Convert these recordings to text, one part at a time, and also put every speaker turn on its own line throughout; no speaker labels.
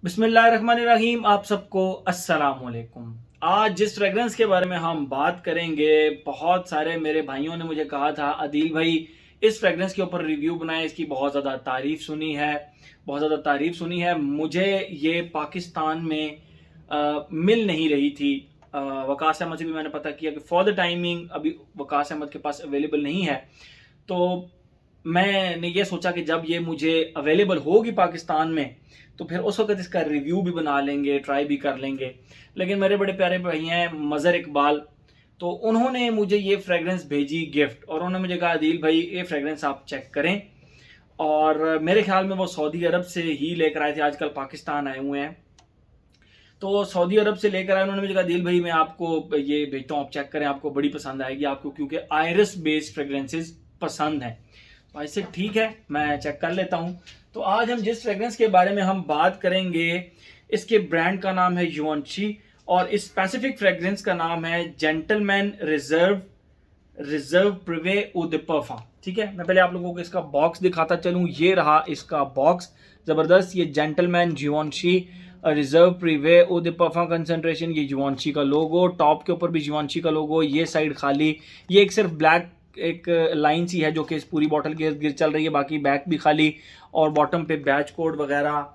बिस्मिल्लाहिर्रहमानिर्रहीम। आप सबको अस्सलाम वालेकुम। आज जिस फ्रेगरेंस के बारे में हम बात करेंगे, बहुत सारे मेरे भाइयों ने मुझे कहा था अदील भाई इस फ्रेगरेंस के ऊपर रिव्यू बनाए, इसकी बहुत ज़्यादा तारीफ़ सुनी है, बहुत ज़्यादा तारीफ़ सुनी है। मुझे ये पाकिस्तान में मिल नहीं रही थी। वकास अहमद से भी मैंने पता किया कि फॉर द टाइमिंग अभी वकास अहमद के पास अवेलेबल नहीं है। तो मैंने ये सोचा कि जब ये मुझे अवेलेबल होगी पाकिस्तान में तो फिर उस वक्त इसका रिव्यू भी बना लेंगे, ट्राई भी कर लेंगे। लेकिन मेरे बड़े प्यारे भाई हैं मज़र इकबाल, तो उन्होंने मुझे ये फ्रेगरेंस भेजी गिफ्ट, और उन्होंने मुझे कहा अदील भाई ये फ्रेगरेंस आप चेक करें। और मेरे ख्याल में वो सऊदी अरब से ही लेकर आए थे, आजकल पाकिस्तान आए हुए हैं। तो सऊदी अरब से लेकर आए, उन्होंने मुझे कहा दिल भाई मैं आपको ये भेजता हूँ, आप चेक करें, आपको बड़ी पसंद आएगी आपको, क्योंकि आयरस बेस्ड फ्रेगरेंसेस पसंद हैं। तो ऐसे ठीक है, मैं चेक कर लेता हूँ। तो आज हम जिस फ्रेगरेंस के बारे में हम बात करेंगे, इसके ब्रांड का नाम है युवांशी, और इस स्पेसिफिक फ्रेगरेंस का नाम है gentleman reserve reserve prive eau de perfume. ठीक है, मैं पहले आप लोगों को इसका बॉक्स दिखाता चलूँ। ये रहा इसका बॉक्स, ज़बरदस्त। ये gentleman Givenchy reserve prive eau de perfume concentration, ये जिवांशी का लोगो, टॉप के ऊपर भी जिवांशी का लोगो, ये साइड खाली, ये एक सिर्फ ब्लैक एक लाइन सी है जो कि इस पूरी बॉटल के गिर चल रही है, बाकी बैक भी खाली, और बॉटम पे बैच कोड वगैरह।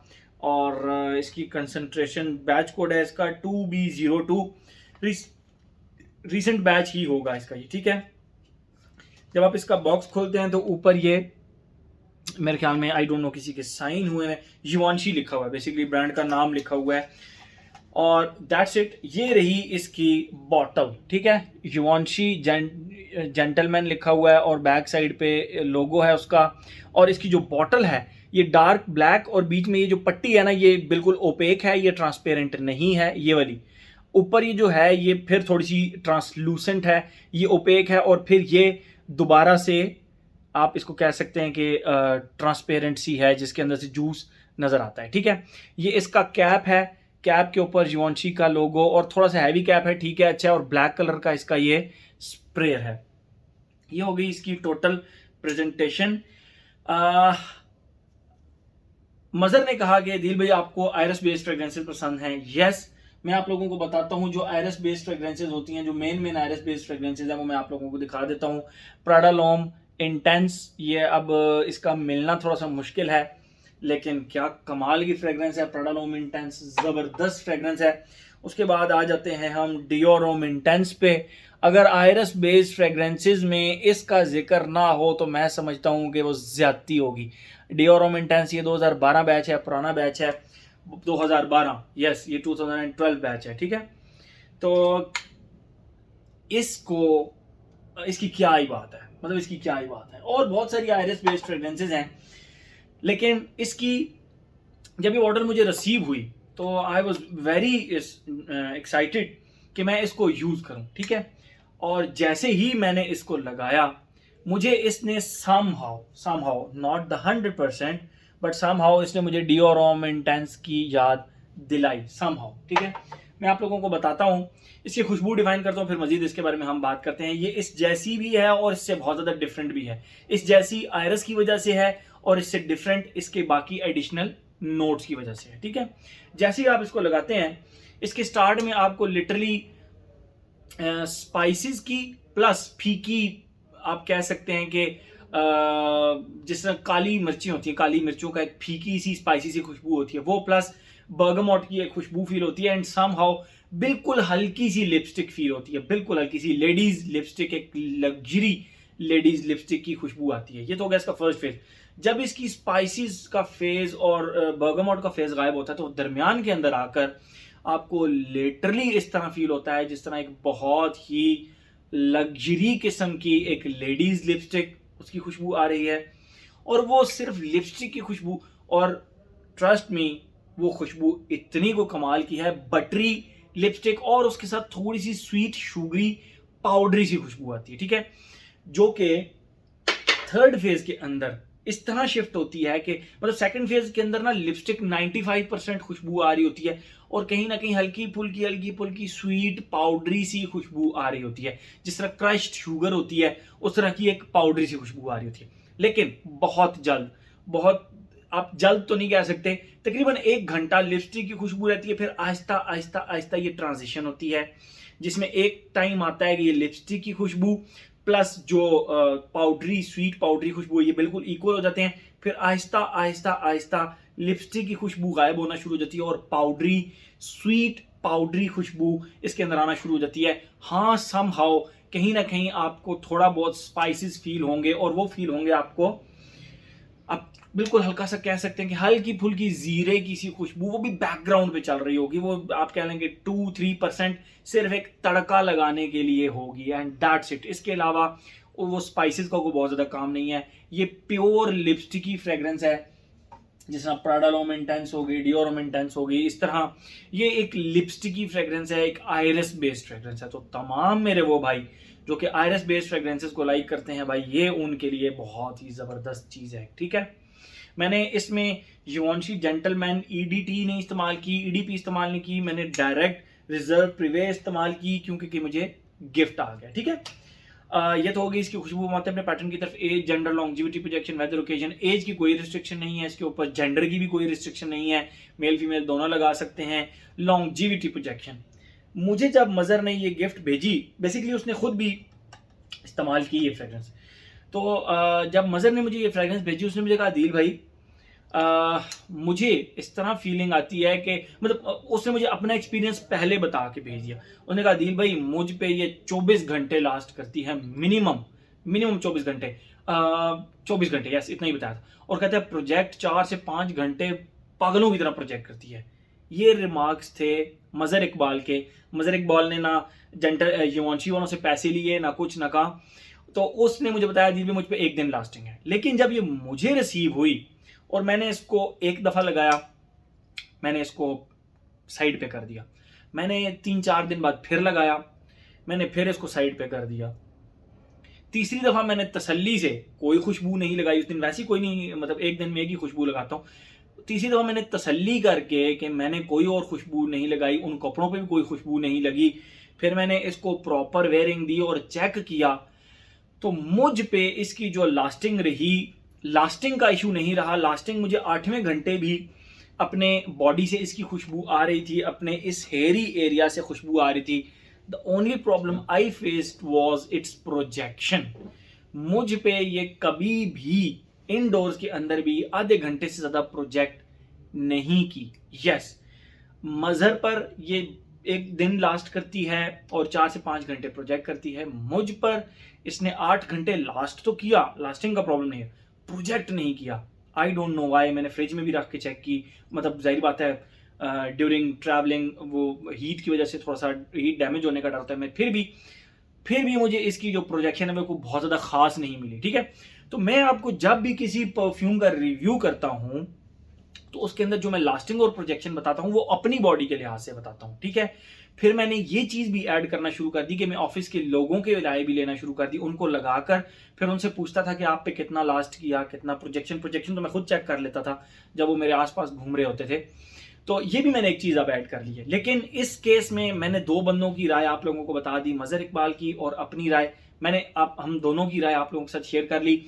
और इसकी कंसंट्रेशन बैच कोड है इसका 2B02, रीसेंट बैच ही होगा इसका ये। ठीक है, जब आप इसका बॉक्स खोलते हैं तो ऊपर ये मेरे ख्याल में आई डोंट नो किसी के साइन हुए हैं, युवांशी लिखा हुआ है, बेसिकली ब्रांड का नाम लिखा हुआ है, और दैट्स इट। ये रही इसकी बॉटल। ठीक है, युवांशी जेंटलमैन लिखा हुआ है और बैक साइड पे लोगो है उसका। और इसकी जो बॉटल है ये डार्क ब्लैक, और बीच में ये जो पट्टी है ना ये बिल्कुल ओपेक है, ये ट्रांसपेरेंट नहीं है ये वाली। ऊपर ये जो है ये फिर थोड़ी सी ट्रांसलूसेंट है, ये ओपेक है, और फिर ये दोबारा से आप इसको कह सकते हैं कि ट्रांसपेरेंसी है जिसके अंदर से जूस नज़र आता है। ठीक है, ये इसका कैप है, कैप के ऊपर जिवांशी का लोगो, और थोड़ा सा हैवी कैप है, ठीक है, अच्छा है, और ब्लैक कलर का इसका ये स्प्रेयर है। ये हो गई इसकी टोटल प्रेजेंटेशन। मजर ने कहा कि दिल भाई आपको आयरस बेस्ड फ्रेग्रेंसेस पसंद हैं। यस, मैं आप लोगों को बताता हूं जो आयरस बेस्ड फ्रेग्रेंसेस होती हैं, जो मेन आयरस बेस्ड फ्रेग्रेंसेस हैं वो मैं आप लोगों को दिखा देता हूं। प्राडालोम इंटेंस, ये अब इसका मिलना थोड़ा सा मुश्किल है, लेकिन क्या कमाल की फ्रेग्रेंस है प्राडालोम इंटेंस, ज़बरदस्त फ्रेग्रेंस है। उसके बाद आ जाते हैं हम डियोरोम इंटेंस पे। अगर आयरस बेस्ड फ्रेग्रेंसेस में इसका जिक्र ना हो तो मैं समझता हूँ कि वो ज्यादती होगी। डियोरोम इंटेंस ये 2012 बैच है, पुराना बैच है, 2012, यस ये 2012 बैच है। ठीक है, तो इसको इसकी क्या ही बात है, मतलब इसकी क्या ही बात है। और बहुत सारी आयरस बेस्ड फ्रेग्रेंसेज हैं, लेकिन इसकी जब ये ऑर्डर मुझे रिसीव हुई तो आई वॉज वेरी एक्साइटेड कि मैं इसको यूज़ करूं। ठीक है, और जैसे ही मैंने इसको लगाया मुझे इसने somehow not the 100%, but somehow इसने मुझे डियोरोम इंटेंस की याद दिलाई समहाउ। ठीक है, मैं आप लोगों को बताता हूँ, इसकी खुशबू डिफाइन करता हूँ, फिर मजीद इसके बारे में हम बात करते हैं। ये इस जैसी भी है और इससे बहुत ज़्यादा डिफरेंट भी है। इस जैसी आयरस की वजह से है, और इससे डिफरेंट इसके बाकी एडिशनल नोट्स की वजह से है। ठीक है, जैसे ही आप इसको लगाते हैं, इसके स्टार्ट में आपको लिटरली स्पाइसेस की प्लस फीकी, आप कह सकते हैं कि जिस तरह काली मिर्ची होती है, काली मिर्चों का एक फीकी सी स्पाइसी सी खुशबू होती है वो, प्लस बर्गमोट की एक खुशबू फील होती है, एंड समहाउ बिल्कुल हल्की सी लिपस्टिक फील होती है, बिल्कुल हल्की सी लेडीज लिपस्टिक, एक लग्जरी लेडीज लिपस्टिक की खुशबू आती है। ये तो हो गया इसका फर्स्ट फेज। जब इसकी स्पाइसेस का फेज और बर्गमोट का फेज गायब होता है तो दरमियान के अंदर आकर आपको लिटरली इस तरह फील होता है जिस तरह एक बहुत ही लग्जरी किस्म की एक लेडीज लिपस्टिक उसकी खुशबू आ रही है, और वो सिर्फ लिपस्टिक की खुशबू, और ट्रस्ट मी वो खुशबू इतनी को कमाल की है, बटरी लिपस्टिक और उसके साथ थोड़ी सी स्वीट शुगरी पाउडरी सी खुशबू आती है। ठीक है, जो कि थर्ड फेज के अंदर इस तरह शिफ्ट होती है कि मतलब सेकंड फेज के अंदर ना लिपस्टिक 95% खुशबू आ रही होती है, और कहीं ना कहीं हल्की फुल्की स्वीट पाउडरी सी खुशबू आ रही होती है, जिस तरह क्रश्ड शुगर होती है उस तरह की एक पाउडरी सी खुशबू आ रही होती है। लेकिन बहुत जल्द, बहुत आप जल्द तो नहीं कह सकते, तकरीबन 1 घंटा लिपस्टिक की खुशबू रहती है, फिर आहिस्ता आहिस्ता आहिस्ता ये ट्रांजिशन होती है, जिसमें एक टाइम आता है कि ये लिपस्टिक की खुशबू प्लस जो पाउडरी स्वीट पाउडरी खुशबू ये बिल्कुल इक्वल हो जाते हैं। फिर आहिस्ता आहिस्ता आहिस्ता लिपस्टिक की खुशबू गायब होना शुरू हो जाती है और पाउडरी स्वीट पाउडरी खुशबू इसके अंदर आना शुरू हो जाती है। हाँ, समहाउ कहीं ना कहीं आपको थोड़ा बहुत स्पाइसेस फील होंगे, और वो फील होंगे आपको, आप बिल्कुल हल्का सा कह सकते हैं कि हल्की फुल्की जीरे की सी खुशबू, वो भी बैकग्राउंड पे चल रही होगी, वो आप कह लेंगे 2-3% सिर्फ एक तड़का लगाने के लिए होगी, एंड दैट्स इट। इसके अलावा वो स्पाइसेस का कोई बहुत ज्यादा काम नहीं है। ये प्योर लिपस्टिकी फ्रेग्रेंस है, जिस तरह प्राडा लॉम इंटेंस हो गई, डियोर इंटेंस हो गई, इस तरह ये एक लिपस्टिकी फ्रेग्रेंस है, एक आयरस बेस्ड फ्रेग्रेंस है। तो तमाम मेरे वो भाई जो कि आयरस बेस्ड फ्रेग्रेंसेस को लाइक करते हैं भाई, ये उनके लिए बहुत ही जबरदस्त चीज है, ठीक है। मैंने इसमें जिवॉन्शी जेंटलमैन ईडीटी नहीं इस्तेमाल की, ईडीपी इस्तेमाल नहीं की, मैंने डायरेक्ट रिजर्व प्रिवे इस्तेमाल की क्योंकि मुझे गिफ्ट आ गया, ठीक है। ये तो हो गई इसकी खुशबू। आते हैं अपने पैटर्न की तरफ। Age, gender, longevity, projection, weather, occasion. Age की कोई रिस्ट्रिक्शन नहीं है इसके ऊपर, जेंडर की भी कोई रिस्ट्रिक्शन नहीं है, मेल फीमेल दोनों लगा सकते हैं। लॉन्जिविटी, प्रोजेक्शन, मुझे जब मजर ने ये गिफ्ट भेजी, बेसिकली उसने खुद भी इस्तेमाल की ये फ्रेग्रेंस, तो जब मजर ने मुझे ये फ्रेग्रेंस भेजी, उसने मुझे कहा दिल भाई मुझे इस तरह फीलिंग आती है कि, मतलब उसने मुझे अपना एक्सपीरियंस पहले बता के भेज दिया। उसने कहा दिल भाई मुझ पे ये 24 घंटे लास्ट करती है, मिनिमम 24 घंटे, 24 घंटे, यस इतना ही बताया था। और कहते हैं प्रोजेक्ट 4 से 5 घंटे पागलों की तरह प्रोजेक्ट करती है। ये रिमार्क्स थे मजर इकबाल के। मजर इकबाल ने ना जेंटल जिवॉन्शी वालों से पैसे लिए, ना कुछ ना कहा, तो उसने मुझे बताया दिल भाई मुझ पे 1 दिन लास्टिंग है। लेकिन जब ये मुझे रिसीव हुई और मैंने इसको एक दफा लगाया, मैंने इसको साइड पे कर दिया, मैंने 3-4 दिन बाद फिर लगाया, मैंने फिर इसको साइड पे कर दिया, तीसरी दफा मैंने तसल्ली से कोई खुशबू नहीं लगाई उस दिन, वैसी कोई नहीं, मतलब एक दिन में एक ही खुशबू लगाता हूँ। तीसरी दफा मैंने तसल्ली करके कि मैंने कोई और खुशबू नहीं लगाई, उन कपड़ों पे भी कोई खुशबू नहीं लगी, फिर मैंने इसको प्रॉपर वेयरिंग दी और चेक किया, तो मुझ पे इसकी जो लास्टिंग रही, लास्टिंग का इशू नहीं रहा। लास्टिंग मुझे 8वें घंटे भी अपने बॉडी से इसकी खुशबू आ रही थी, अपने इस हेयरी एरिया से खुशबू आ रही थी। The only problem I faced was it's projection. मुझ पे ये कभी भी इनडोर्स के अंदर भी आधे घंटे से ज्यादा प्रोजेक्ट नहीं की। यस, मजहर पर ये 1 दिन लास्ट करती है और 4 से 5 घंटे प्रोजेक्ट करती है। मुझ पर इसने 8 घंटे लास्ट तो किया, लास्टिंग का प्रॉब्लम नहीं है, प्रोजेक्ट नहीं किया। I don't know why. मैंने फ्रिज में भी रख के चेक की, मतलब जाहिर बात है ड्यूरिंग ट्रैवलिंग वो हीट की वजह से थोड़ा सा हीट डैमेज होने का डर होता है। मैं फिर भी मुझे इसकी जो प्रोजेक्शन है वो बहुत ज़्यादा खास नहीं मिली, ठीक है। तो मैं आपको जब भी किसी परफ्यूम का रिव्यू करता हूं तो उसके अंदर जो मैं लास्टिंग और प्रोजेक्शन बताता हूं वो अपनी बॉडी के लिहाज से बताता हूं, ठीक है। फिर मैंने ये चीज भी ऐड करना शुरू कर दी कि मैं ऑफिस के लोगों के राय भी लेना शुरू कर दी, उनको लगाकर फिर उनसे पूछता था कि आप पे कितना लास्ट किया, कितना प्रोजेक्शन तो मैं खुद चेक कर लेता था जब वो मेरे आसपास घूम रहे होते थे। तो ये भी मैंने एक चीज अब ऐड कर ली है। लेकिन इस केस में मैंने 2 बंदों की राय आप लोगों को बता दी, मजहर इकबाल की और अपनी राय। मैंने हम दोनों की राय आप लोगों के साथ शेयर कर ली।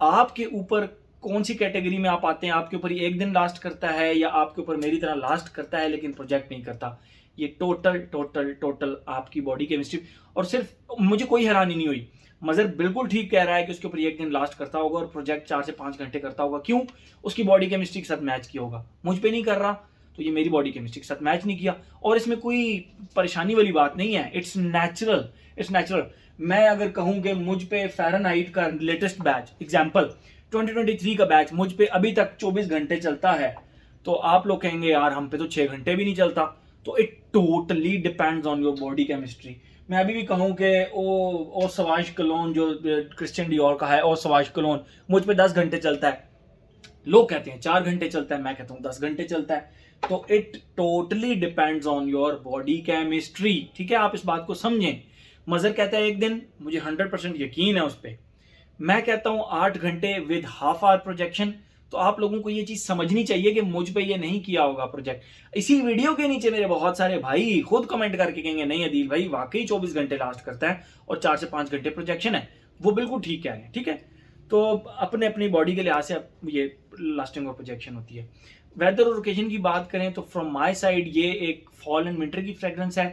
आपके ऊपर कौन सी कैटेगरी में आप आते हैं, आपके ऊपर ये 1 दिन लास्ट करता है या आपके ऊपर मेरी तरह लास्ट करता है लेकिन प्रोजेक्ट नहीं करता। ये टोटल आपकी बॉडी केमिस्ट्री। और सिर्फ मुझे कोई हैरानी नहीं हुई, मजर बिल्कुल ठीक कह रहा है कि उसके ऊपर 1 दिन लास्ट करता होगा और प्रोजेक्ट 4 से 5 घंटे करता होगा। क्यों? उसकी बॉडी केमिस्ट्री के साथ मैच किया होगा। मुझ पे नहीं कर रहा तो ये मेरी बॉडी केमिस्ट्री के साथ मैच नहीं किया, और इसमें कोई परेशानी वाली बात नहीं है। It's natural. मैं अगर कहूं कि मुझ पे फ़ारेनहाइट का लेटेस्ट बैच, एग्जाम्पल 2023 का बैच मुझ पे अभी तक 24 घंटे चलता है, तो आप लोग कहेंगे यार हम पे तो 6 घंटे भी नहीं चलता। तो it totally depends on your body chemistry. मैं अभी भी कहूं कि ओ सवाज कलोन जो क्रिश्चियन डियोर का है, ओ सवाज कलोन मुझ पे 10 घंटे चलता है, लोग कहते हैं 4 घंटे चलता है, मैं कहता हूं 10 घंटे चलता है। तो it totally depends on your body chemistry, ठीक है। आप इस बात को समझें। मजर कहता है 1 दिन, मुझे 100% यकीन है उस पर। मैं कहता हूं 8 घंटे विद हाफ आवर प्रोजेक्शन। तो आप लोगों को ये चीज समझनी चाहिए कि मुझ पे ये नहीं किया होगा प्रोजेक्ट। इसी वीडियो के नीचे मेरे बहुत सारे भाई खुद कमेंट करके कहेंगे नहीं अदील भाई वाकई 24 घंटे लास्ट करता है और 4 से 5 घंटे प्रोजेक्शन है। वो बिल्कुल ठीक कह रहे हैं, ठीक है। तो अपने अपनी बॉडी के लिहाज से ये लास्टिंग और प्रोजेक्शन होती है। वेदर और ओकेजन की बात करें तो फ्रॉम माय साइड ये एक फॉल एंड विंटर की फ्रेग्रेंस है,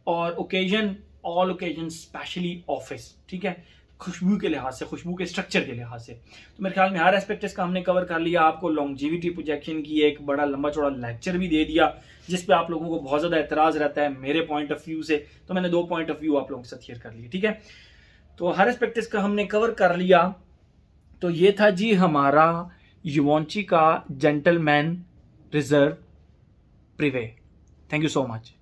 और occasion all occasion specially office, ठीक है, खुशबू के लिहाज से, खुशबू के स्ट्रक्चर के लिहाज से। तो मेरे ख्याल में हर एस्पेक्ट इसका हमने कवर कर लिया। आपको लॉन्जिविटी प्रोजेक्शन की एक बड़ा लंबा चौड़ा लेक्चर भी दे दिया, जिस पे आप लोगों को बहुत ज़्यादा एतराज़ रहता है मेरे पॉइंट ऑफ व्यू से, तो मैंने 2 पॉइंट ऑफ व्यू आप लोगों के साथ शेयर कर लिए, ठीक है। तो हर एस्पेक्ट इसका हमने कवर कर लिया। तो ये था जी हमारा युवॉन्ची का gentleman reserve prive. Thank you so much.